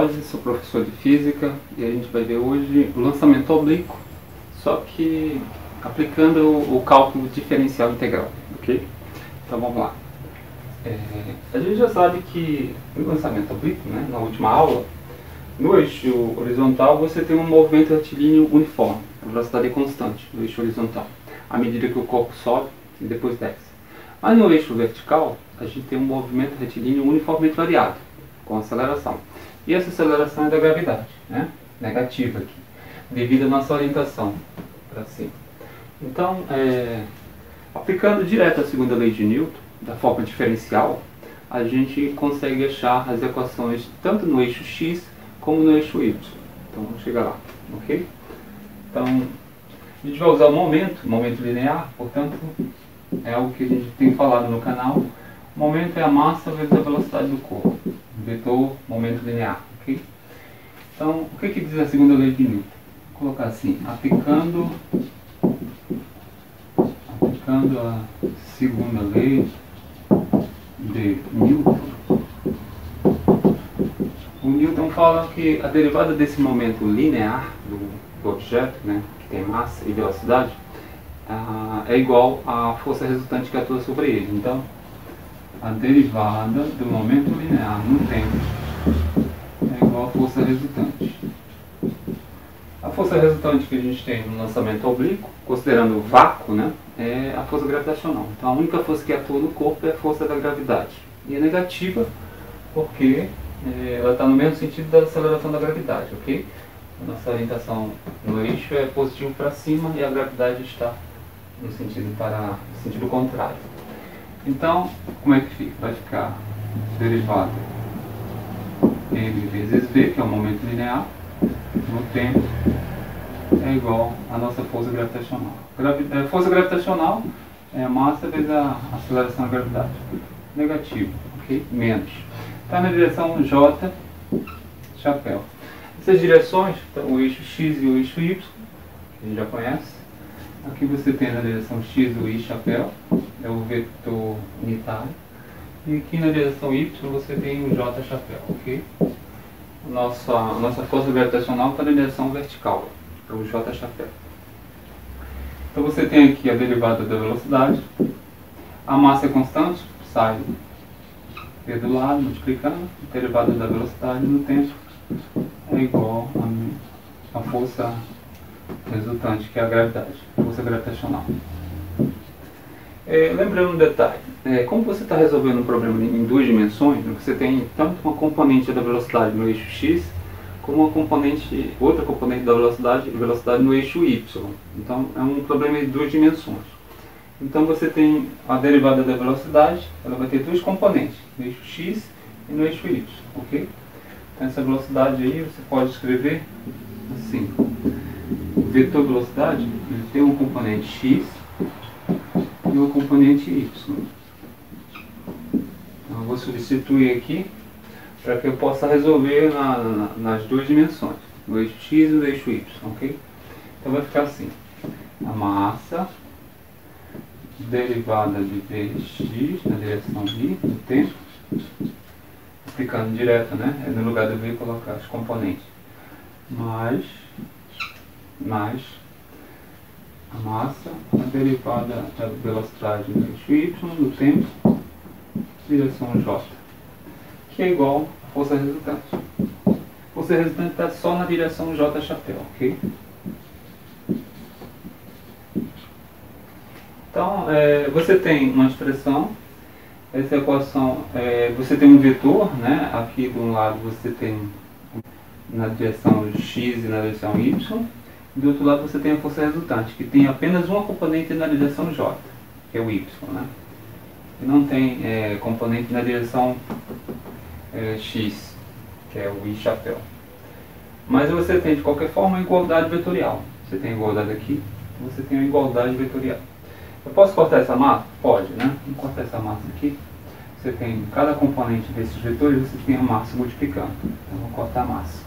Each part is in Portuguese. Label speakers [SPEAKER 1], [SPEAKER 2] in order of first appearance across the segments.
[SPEAKER 1] Jorge, sou professor de Física e a gente vai ver hoje o lançamento oblíquo, só que aplicando o cálculo diferencial integral, ok? Então vamos lá. A gente já sabe que no lançamento oblíquo, né, na última aula, no eixo horizontal você tem um movimento retilíneo uniforme, a velocidade é constante no eixo horizontal, à medida que o corpo sobe e depois desce. Mas no eixo vertical, a gente tem um movimento retilíneo uniformemente variado, com aceleração. E essa aceleração é da gravidade, né? Negativa aqui, devido à nossa orientação para cima. Então, aplicando direto a segunda lei de Newton, da forma diferencial, a gente consegue achar as equações tanto no eixo x como no eixo y. Então vamos chegar lá, ok? Então, a gente vai usar o momento linear, portanto, é algo que a gente tem falado no canal. O momento é a massa vezes a velocidade do corpo. Vetor, momento linear, ok? Então, o que diz a segunda lei de Newton? Vou colocar assim, aplicando a segunda lei de Newton. O Newton fala que a derivada desse momento linear do objeto, né, que tem massa e velocidade, é igual à força resultante que atua sobre ele. Então, a derivada do momento linear no tempo é igual à força resultante. A força resultante que a gente tem no lançamento oblíquo, considerando o vácuo, né, é a força gravitacional. Então a única força que atua no corpo é a força da gravidade. E é negativa porque ela está no mesmo sentido da aceleração da gravidade, ok? A nossa orientação no eixo é positivo para cima e a gravidade está no sentido contrário. Então, como é que fica? Vai ficar derivada m vezes v, que é o momento linear, no tempo, é igual à nossa força gravitacional. Força gravitacional é a massa vezes a aceleração da gravidade. Negativo, ok? Menos. Está na direção J, chapéu. Essas direções, então, o eixo x e o eixo y, que a gente já conhece. Aqui você tem na direção x o i chapéu, é o vetor unitário. E aqui na direção y você tem o j chapéu, ok? Nossa força gravitacional está na direção vertical, é o j chapéu. Então você tem aqui a derivada da velocidade. A massa é constante, sai v do lado, multiplicando. A derivada da velocidade no tempo é igual a força resultante, que é a gravidade, a força gravitacional. Lembrando um detalhe, como você está resolvendo um problema em duas dimensões, você tem tanto uma componente da velocidade no eixo x, como outra componente da velocidade no eixo y. Então é um problema de duas dimensões. Então você tem a derivada da velocidade, ela vai ter duas componentes, no eixo x e no eixo y, ok? Então essa velocidade aí você pode escrever assim. O vetor velocidade ele tem um componente x e um componente y. Então eu vou substituir aqui para que eu possa resolver nas duas dimensões, no eixo x e no eixo y, ok? Então vai ficar assim, a massa derivada de vx na direção y, no tempo, aplicando direto, né? No lugar do v colocar os componentes, mais a massa, a derivada da velocidade no eixo y, no tempo, direção j, que é igual à força resultante. A força resultante está só na direção j chapéu, ok? Então, você tem uma expressão, essa equação, você tem um vetor, né? Aqui de um lado você tem na direção x e na direção y, do outro lado você tem a força resultante, que tem apenas uma componente na direção j, que é o y, né? E não tem componente na direção x, que é o i chapéu. Mas você tem de qualquer forma a igualdade vetorial. Você tem a igualdade aqui, você tem a igualdade vetorial. Eu posso cortar essa massa? Pode, né? Vou cortar essa massa aqui. Você tem cada componente desses vetores, você tem a massa multiplicando. Então vou cortar a massa.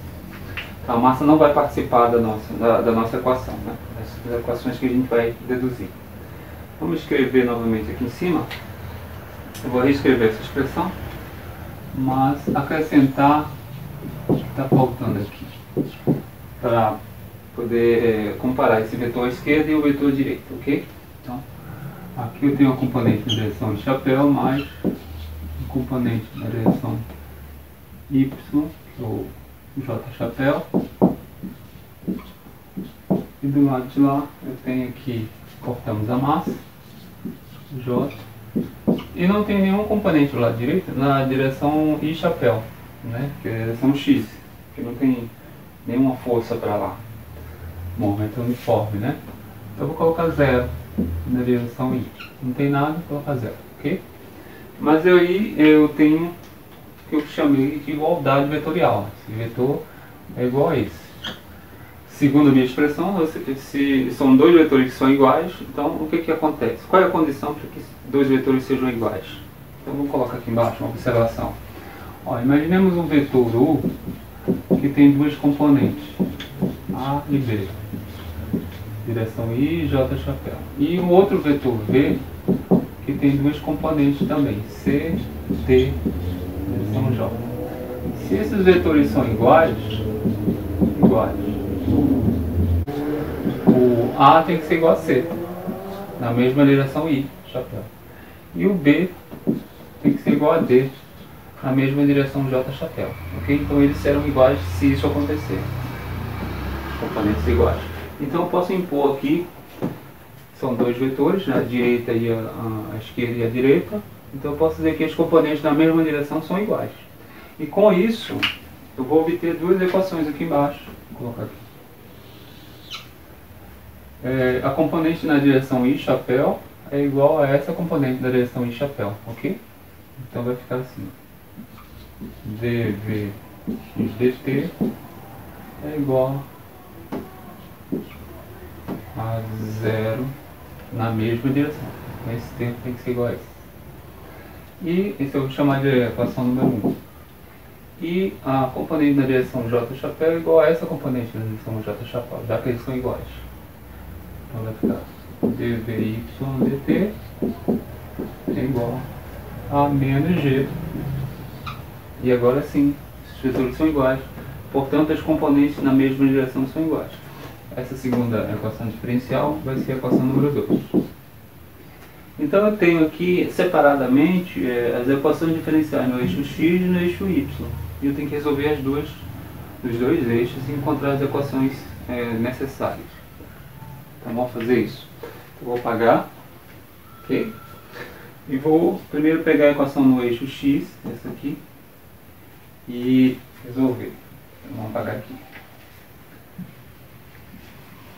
[SPEAKER 1] Então, a massa não vai participar da nossa equação, né? Essas equações que a gente vai deduzir. Vamos escrever novamente aqui em cima. Eu vou reescrever essa expressão, mas acrescentar está faltando aqui para poder comparar esse vetor esquerdo e o vetor direito, ok? Então, aqui eu tenho a componente na direção de chapéu mais a componente na direção Y, que é o J chapéu. E do lado de lá eu tenho aqui, cortamos a massa, J. E não tem nenhum componente do lado direito na direção I chapéu, né? Que é a direção X, que não tem nenhuma força para lá. Momento uniforme, né? Então eu vou colocar 0 na direção I. Não tem nada, vou colocar 0, ok? Mas aí eu tenho o que eu chamei de igualdade vetorial. Esse vetor é igual a esse. Segundo a minha expressão, se são dois vetores que são iguais, então o que acontece? Qual é a condição para que dois vetores sejam iguais? Então vou colocar aqui embaixo uma observação. Ó, imaginemos um vetor U que tem duas componentes, A e B, direção I e J chapéu. E um outro vetor V que tem duas componentes também, C, D, direção J. Se esses vetores são iguais, o A tem que ser igual a C, na mesma direção I, chapéu. E o B tem que ser igual a D, na mesma direção J, chapéu. Ok? Então eles serão iguais se isso acontecer. Componentes iguais. Então eu posso impor aqui, são dois vetores, a direita e a esquerda e a direita. Então eu posso dizer que os componentes na mesma direção são iguais. E com isso, eu vou obter duas equações aqui embaixo. Vou colocar aqui. A componente na direção I chapéu é igual a essa componente da direção I chapéu, ok? Então vai ficar assim: dv x dt é igual a 0 na mesma direção. Esse termo tem que ser igual a esse. E esse eu vou chamar de equação número 1. E a componente na direção J chapéu é igual a essa componente na direção J chapéu, já que eles são iguais. Então vai ficar dvy dt é igual a menos g. E agora sim, os vetores são iguais, portanto as componentes na mesma direção são iguais. Essa segunda equação diferencial vai ser a equação número 2. Então eu tenho aqui separadamente as equações diferenciais no eixo x e no eixo y. E eu tenho que resolver os dois eixos e encontrar as equações necessárias. Então vamos fazer isso. Eu vou apagar, ok? E vou primeiro pegar a equação no eixo x, essa aqui, e resolver. Então, vamos apagar aqui.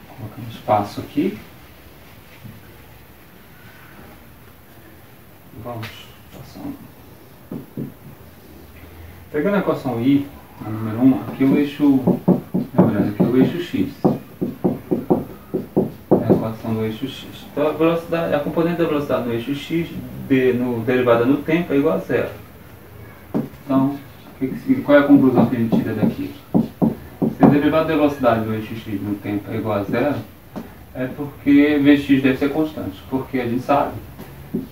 [SPEAKER 1] Colocar um espaço aqui. Vamos, equação. Pegando a equação I, a número 1, aqui o eixo, aqui o eixo x. A equação do eixo x. Então a velocidade, a componente da velocidade no eixo x, derivada no tempo, é igual a 0. Então, qual é a conclusão que a gente tira daqui? Se a derivada da velocidade do eixo x no tempo é igual a 0, é porque Vx deve ser constante. Porque a gente sabe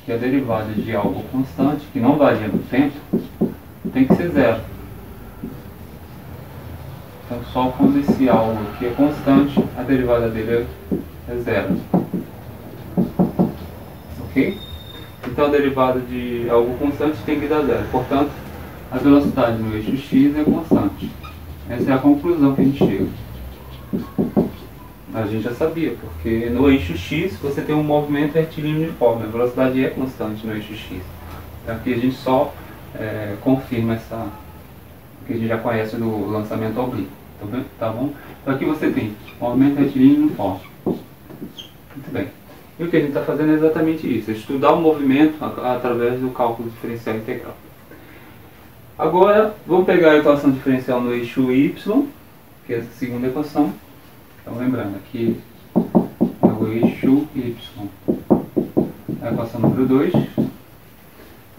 [SPEAKER 1] que a derivada de algo constante, que não varia no tempo, tem que ser 0. Então só quando esse algo aqui é constante, a derivada dele é 0. Ok? Então a derivada de algo constante tem que dar 0. Portanto, a velocidade no eixo x é constante. Essa é a conclusão que a gente chega. A gente já sabia, porque no eixo x você tem um movimento retilíneo uniforme. A velocidade é constante no eixo x. Então aqui a gente só confirma essa que a gente já conhece do lançamento oblíquo. Tá bom? Então aqui você tem movimento retilíneo uniforme. Muito bem. E o que a gente está fazendo é exatamente isso: estudar o movimento através do cálculo diferencial integral. Agora, vamos pegar a equação diferencial no eixo y, que é essa segunda equação. Então, lembrando, aqui é o eixo y, a equação número 2.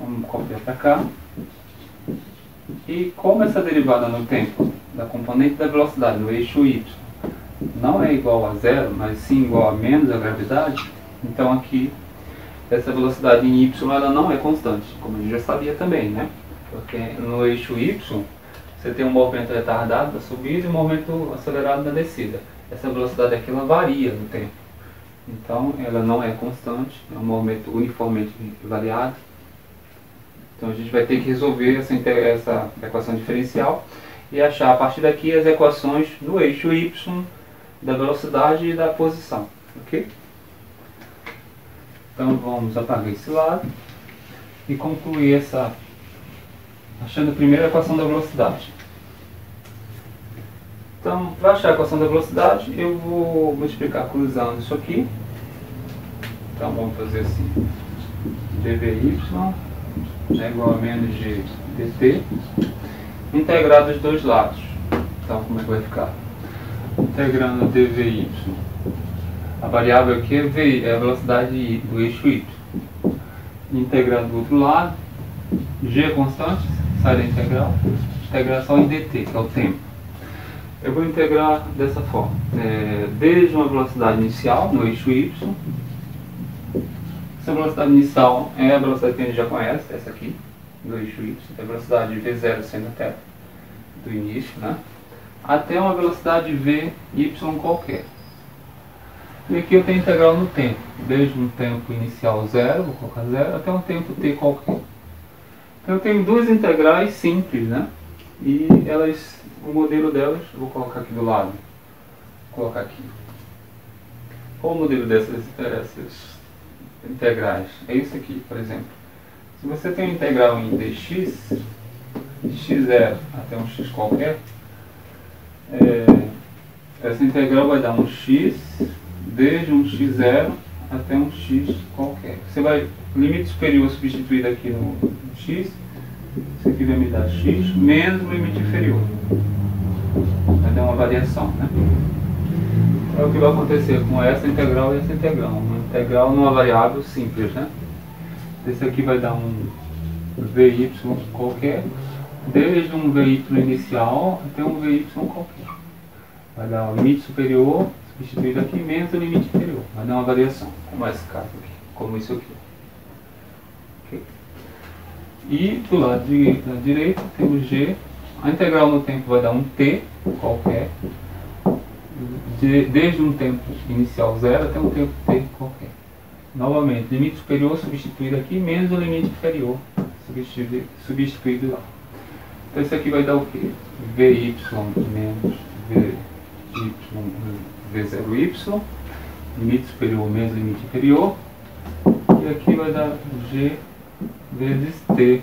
[SPEAKER 1] Vamos copiar para cá. E como essa derivada no tempo da componente da velocidade no eixo y não é igual a 0, mas sim igual a menos a gravidade, então aqui essa velocidade em y ela não é constante, como a gente já sabia também, né? Porque no eixo y você tem um movimento retardado da subida e um movimento acelerado da descida. Essa velocidade aqui ela varia no tempo. Então ela não é constante, é um movimento uniformemente variado. Então a gente vai ter que resolver essa equação diferencial e achar a partir daqui as equações no eixo y da velocidade e da posição. Ok? Então vamos apagar esse lado e concluir achando primeiro a equação da velocidade. Então, para achar a equação da velocidade, eu vou multiplicar cruzando isso aqui. Então vamos fazer assim, dvy é igual a menos g dt, integrado os dois lados. Então como é que vai ficar? Integrando dvy, a variável aqui é v, é a velocidade do eixo y. Integrado do outro lado, g é constante, sai da integral, integração em dt, que é o tempo. Eu vou integrar dessa forma, desde uma velocidade inicial no eixo y. Essa velocidade inicial é a velocidade que a gente já conhece, essa aqui, do eixo y, a velocidade v0 sendo até do início, né? Até uma velocidade vy qualquer. E aqui eu tenho integral no tempo, desde um tempo inicial 0, vou colocar 0, até um tempo t qualquer. Então eu tenho duas integrais simples, né? E o modelo delas, eu vou colocar aqui do lado. Vou colocar aqui. Qual o modelo dessas integrais? É isso aqui, por exemplo. Se você tem uma integral em dx, de x0 até um x qualquer, essa integral vai dar um x desde um x0 até um x qualquer. Você vai, limite superior substituído aqui no x, isso aqui vai me dar x menos o limite inferior. Vai dar uma variação, né? É o que vai acontecer com essa integral e essa integral. Uma integral numa variável simples, né? Esse aqui vai dar um vy qualquer, desde um vy inicial até um vy qualquer. Vai dar o limite superior substituído aqui menos o limite inferior. Vai dar uma variação, como esse caso aqui, como isso aqui. Okay. E do lado da direita temos g. A integral no tempo vai dar um t qualquer, desde um tempo inicial 0 até um tempo t qualquer. Novamente, limite superior substituído aqui, menos o limite inferior substituído lá. Então isso aqui vai dar o quê? Vy menos v0y, limite superior menos limite inferior. E aqui vai dar g vezes t.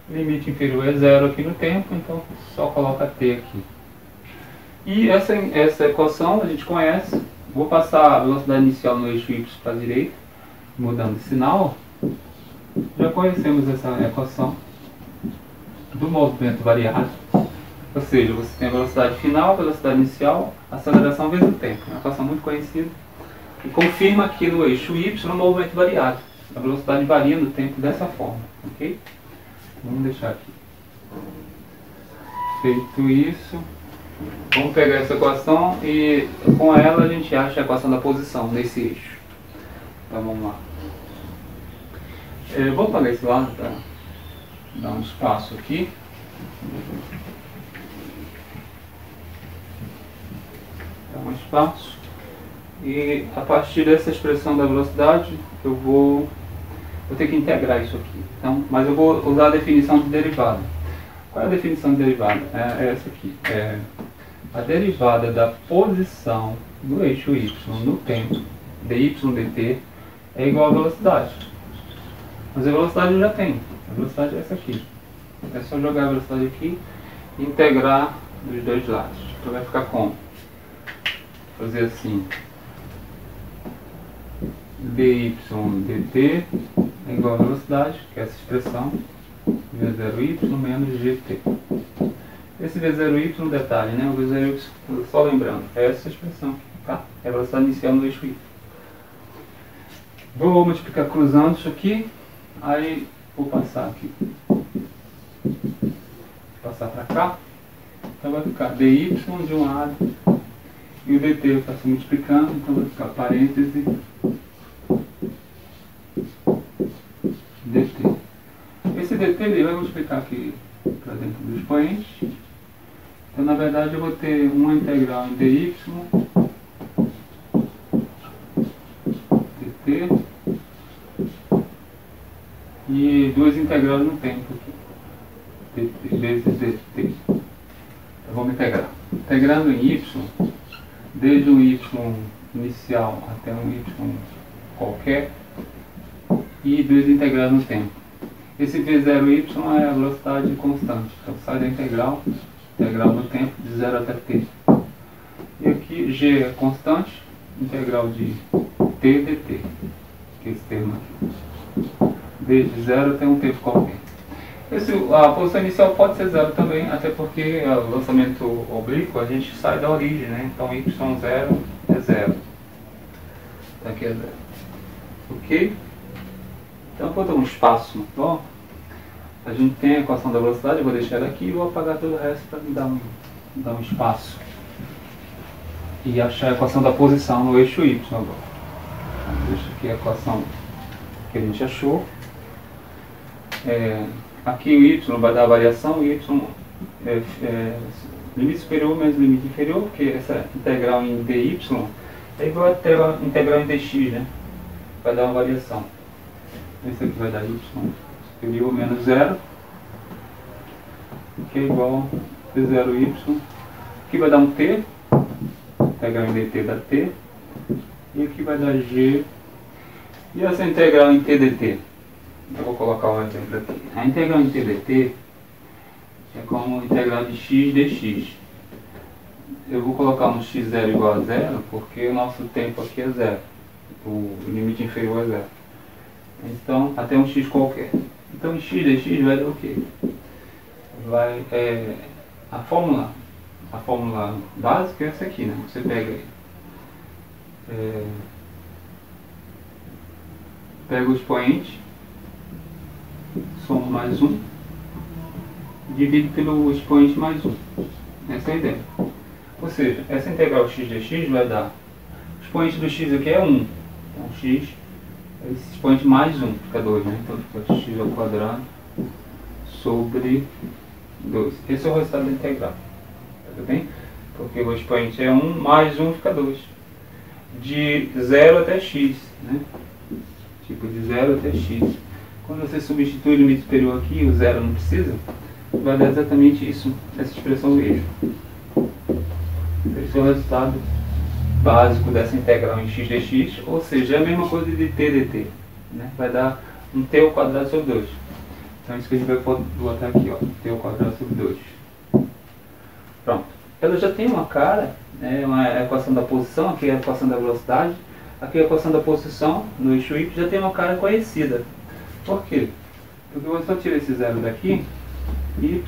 [SPEAKER 1] Limite inferior é 0 aqui no tempo, então só coloca t aqui. E essa equação a gente conhece. Vou passar a velocidade inicial no eixo y para a direita, mudando de sinal. Já conhecemos essa equação do movimento variado. Ou seja, você tem a velocidade final, velocidade inicial, aceleração vezes o tempo. É uma equação muito conhecida. E confirma aqui no eixo y o movimento variado. A velocidade varia no tempo dessa forma. Ok? Vamos deixar aqui. Feito isso, vamos pegar essa equação e com ela a gente acha a equação da posição nesse eixo. Então vamos lá. Eu vou apagar esse lado para dar um espaço aqui. Dá um espaço. E a partir dessa expressão da velocidade eu vou ter que integrar isso aqui. Então, mas eu vou usar a definição de derivada. Qual é a definição de derivada? É essa aqui. A derivada da posição do eixo y no tempo, dy dt, é igual à velocidade. Mas a velocidade eu já tenho. A velocidade é essa aqui. É só jogar a velocidade aqui e integrar dos dois lados. Então vai ficar como? Vou fazer assim. dy dt é igual a velocidade, que é essa expressão, v0y menos gt. Esse v0y, um detalhe, né? O v0y, só lembrando, é essa expressão aqui, tá? É a velocidade inicial no eixo y. Vou multiplicar cruzando isso aqui, aí vou passar aqui. Passar para cá. Então vai ficar dy de um lado e o dt eu faço multiplicando, então vai ficar parêntese dt. Esse dt ele vai multiplicar aqui para dentro do expoente Então na verdade eu vou ter uma integral em dy, dt, e duas integrais no tempo aqui, dt vezes dt. Então vamos integrar. Integrando em y, desde um y inicial até um y qualquer, e duas integrais no tempo. Esse v0y é a velocidade constante, então sai da integral do tempo de 0 até t. E aqui g é constante, integral de t dt, que é esse termo aqui, desde 0 até um tempo qualquer. A posição inicial pode ser 0 também, até porque o lançamento oblíquo a gente sai da origem, né? Então y0 é 0. Aqui é 0. Ok? Então vou dar um espaço no nó. A gente tem a equação da velocidade, eu vou deixar ela aqui e vou apagar todo o resto para me dar um espaço. E achar a equação da posição no eixo y agora. Então, deixa aqui a equação que a gente achou. Aqui o y vai dar a variação, y limite superior menos limite inferior, porque essa integral em dy é igual a integral em dx, né? Vai dar uma variação. Esse aqui vai dar y superior menos 0, que é igual a 0y. Aqui vai dar um t, integral em dt dá t, e aqui vai dar g. E essa integral em t dt? Eu vou colocar um exemplo aqui. A integral em t dt é como a integral de x dx. Eu vou colocar um x0 igual a 0, porque o nosso tempo aqui é 0. O limite inferior é 0. Então, até um x qualquer. Então, x dx vai dar o quê? A fórmula básica é essa aqui, né? Você pega pega o expoente, soma mais 1, divide pelo expoente mais 1. Essa é a ideia. Ou seja, essa integral x dx vai dar, o expoente do x aqui é 1. Então x, esse expoente mais 1, fica 2, né? Então fica x ao quadrado sobre 2. Esse é o resultado da integral. Tudo bem? Porque o expoente é 1, mais 1 fica 2. De 0 até x, né? Tipo de 0 até x. Quando você substitui o limite superior aqui, o 0 não precisa, vai dar exatamente isso, essa expressão mesmo. Esse é o resultado básico dessa integral em x dx, ou seja, é a mesma coisa de t dt, né? Vai dar um t ao quadrado sobre 2. Então isso que a gente vai botar aqui, ó, t ao quadrado sobre 2. Pronto. Ela já tem uma cara, né, uma equação da posição, aqui é a equação da velocidade, aqui é a equação da posição no eixo y, já tem uma cara conhecida. Por quê? Porque eu só tiro esse zero daqui, y,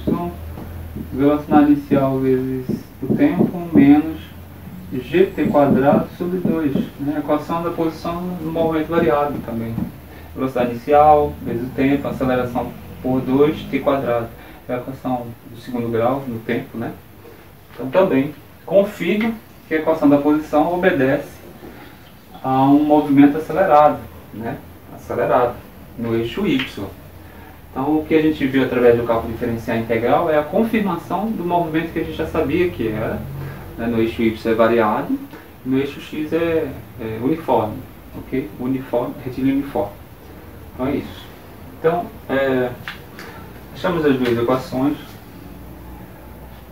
[SPEAKER 1] velocidade inicial vezes o tempo, menos gt quadrado sobre 2. Né? A equação da posição no movimento variável também. Velocidade inicial vezes o tempo, aceleração por 2, t quadrado. É a equação do segundo grau no tempo, né? Então também confirmo que a equação da posição obedece a um movimento acelerado, né? Acelerado no eixo y. Então o que a gente viu através do cálculo diferencial integral é a confirmação do movimento que a gente já sabia que era, né? No eixo y é variado, no eixo x é uniforme, ok? Uniforme, retilíneo uniforme. Então é isso. Então, achamos as duas equações.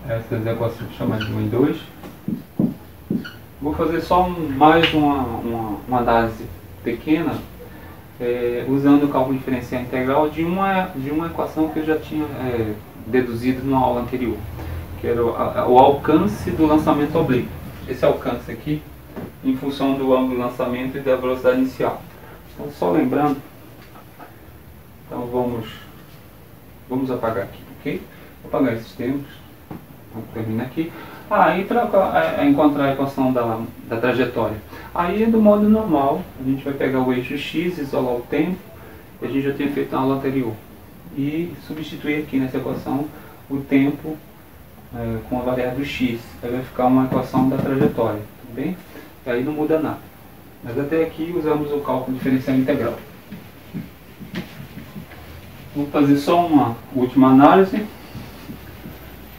[SPEAKER 1] Essas equações chamadas de 1 e 2. Vou fazer só mais uma análise pequena, usando o cálculo diferencial integral de uma equação que eu já tinha deduzido na aula anterior, que era o alcance do lançamento oblíquo. Esse alcance aqui, em função do ângulo de lançamento e da velocidade inicial. Então, só lembrando, então vamos apagar aqui, ok? Vou apagar esses termos. Vamos terminar aqui. E para encontrar a equação da trajetória, aí é do modo normal. A gente vai pegar o eixo x, isolar o tempo, que a gente já tinha feito na aula anterior, e substituir aqui nessa equação o tempo com a variável x. Aí vai ficar uma equação da trajetória, tudo bem? E aí não muda nada. Mas até aqui usamos o cálculo diferencial integral. Vou fazer só uma última análise.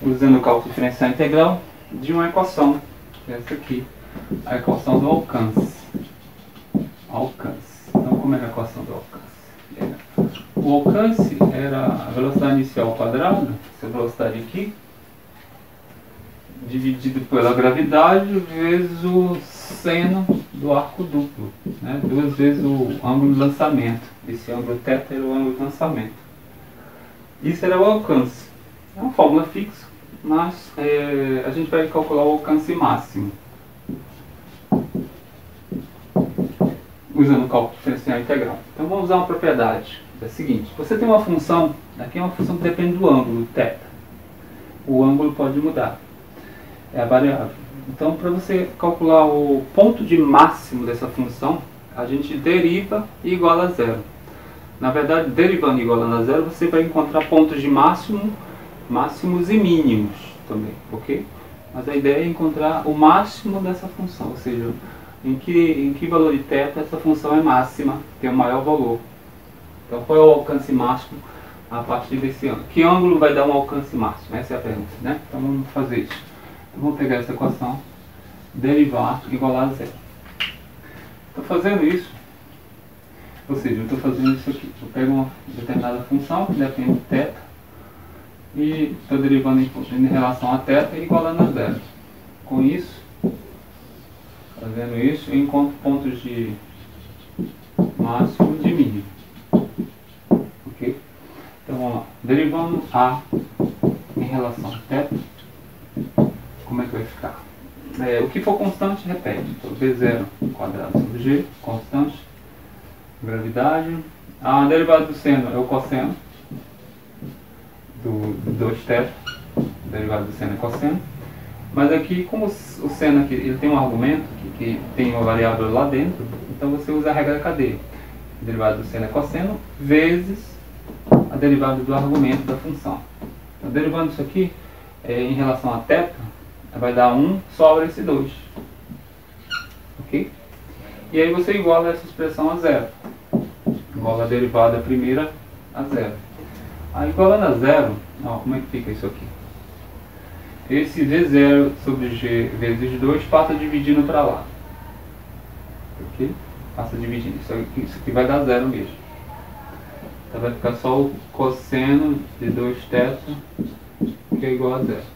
[SPEAKER 1] usando o cálculo diferencial integral de uma equação, essa aqui, a equação do alcance. Então, como é a equação do alcance? O alcance era a velocidade inicial ao quadrado, essa velocidade aqui, dividido pela gravidade vezes o seno do arco duplo, né? 2 vezes o ângulo de lançamento. Esse ângulo θ era o ângulo de lançamento. Isso era o alcance. É uma fórmula fixa, mas a gente vai calcular o alcance máximo usando o cálculo diferencial integral. Então vamos usar uma propriedade. É a seguinte: você tem uma função, aqui é uma função que depende do ângulo θ. O ângulo pode mudar, é a variável. Então, para você calcular o ponto de máximo dessa função, a gente deriva e iguala a zero. Na verdade, derivando e igualando a zero, você vai encontrar pontos de máximo, máximos e mínimos também, ok? Mas a ideia é encontrar o máximo dessa função, ou seja, em que valor de θ essa função é máxima, tem o maior valor. Então, qual é o alcance máximo a partir desse ângulo? Que ângulo vai dar um alcance máximo? Essa é a pergunta, né? Então, vamos fazer isso. Então, vamos pegar essa equação, derivar e igualar a zero. Estou fazendo isso, ou seja, eu estou fazendo isso aqui. Eu pego uma determinada função que depende de θ e estou derivando em relação a θ e igualando a zero. Com isso, fazendo isso, eu encontro pontos de máximo e de mínimo. Ok? Então vamos lá. Derivando A em relação a θ, como é que vai ficar? O que for constante, repete. Então, V0 quadrado sobre G, constante, gravidade. A derivada do seno é o cosseno do 2θ, derivada do seno é cosseno. Mas aqui, como o seno aqui, ele tem um argumento que tem uma variável lá dentro, então você usa a regra da cadeia. A derivada do seno é cosseno vezes a derivada do argumento da função. Então, derivando isso aqui em relação a θ, vai dar 1 sobre esse 2. Ok? E aí você iguala essa expressão a zero. Iguala a derivada primeira a zero. Aí, igualando a zero, ó, como é que fica isso aqui? Esse V0 sobre G vezes 2 passa dividindo para lá. Ok? Passa dividindo. Isso aqui vai dar zero mesmo. Então vai ficar só o cosseno de 2θ, que é igual a zero.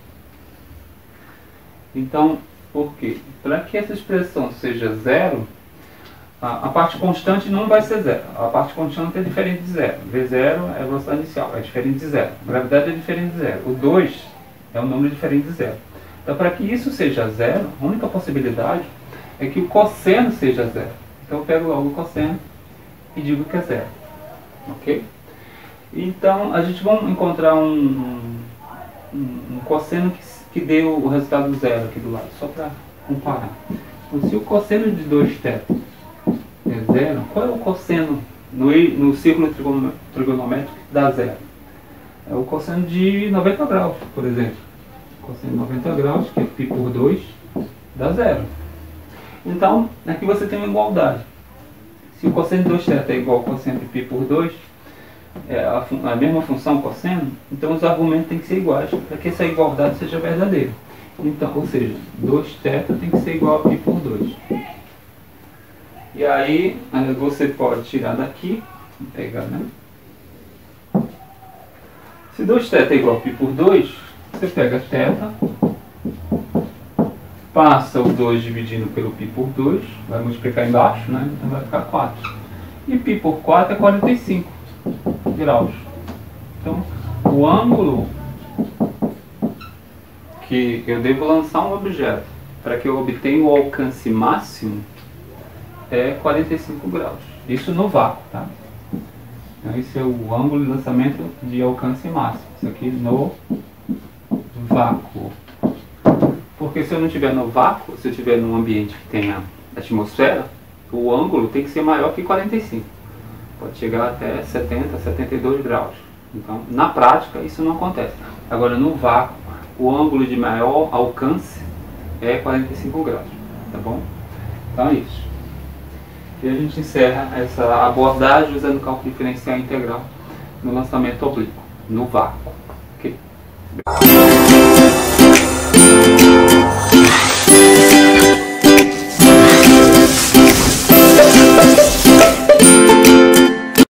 [SPEAKER 1] Então, por quê? Para que essa expressão seja zero, a parte constante não vai ser zero. A parte constante é diferente de zero. V0 é a velocidade inicial, é diferente de zero. A gravidade é diferente de zero. O 2 é um número diferente de zero. Então, para que isso seja zero, a única possibilidade é que o cosseno seja zero. Então, eu pego logo o cosseno e digo que é zero. Ok? Então, a gente vai encontrar um cosseno que dê o resultado zero aqui do lado, só para comparar. Então, se o cosseno de 2θ é zero, qual é o cosseno no círculo trigonométrico que dá zero? É o cosseno de 90 graus, por exemplo. O cosseno de 90 graus, que é π por 2, dá zero. Então, aqui você tem uma igualdade. Se o cosseno de 2θ é igual ao cosseno de π por 2, é a mesma função cosseno, então os argumentos têm que ser iguais para que essa igualdade seja verdadeira. Então, ou seja, 2θ tem que ser igual a π por 2. E aí, você pode tirar daqui, pegar, né? Se 2θ é igual a π por 2, você pega θ, passa o 2 dividindo pelo π por 2, vai multiplicar embaixo, né? Então vai ficar 4. E π por 4 é 45 graus. Então, o ângulo que eu devo lançar um objeto para que eu obtenha o alcance máximo é 45 graus. Isso no vácuo, tá? Então, esse é o ângulo de lançamento de alcance máximo. Isso aqui no vácuo. Porque se eu não estiver no vácuo, se eu estiver num ambiente que tenha atmosfera, o ângulo tem que ser maior que 45. Pode chegar até 70, 72 graus. Então, na prática, isso não acontece. Agora, no vácuo, o ângulo de maior alcance é 45 graus. Tá bom? Então é isso. E a gente encerra essa abordagem usando o cálculo diferencial integral no lançamento oblíquo, no vácuo. Ok?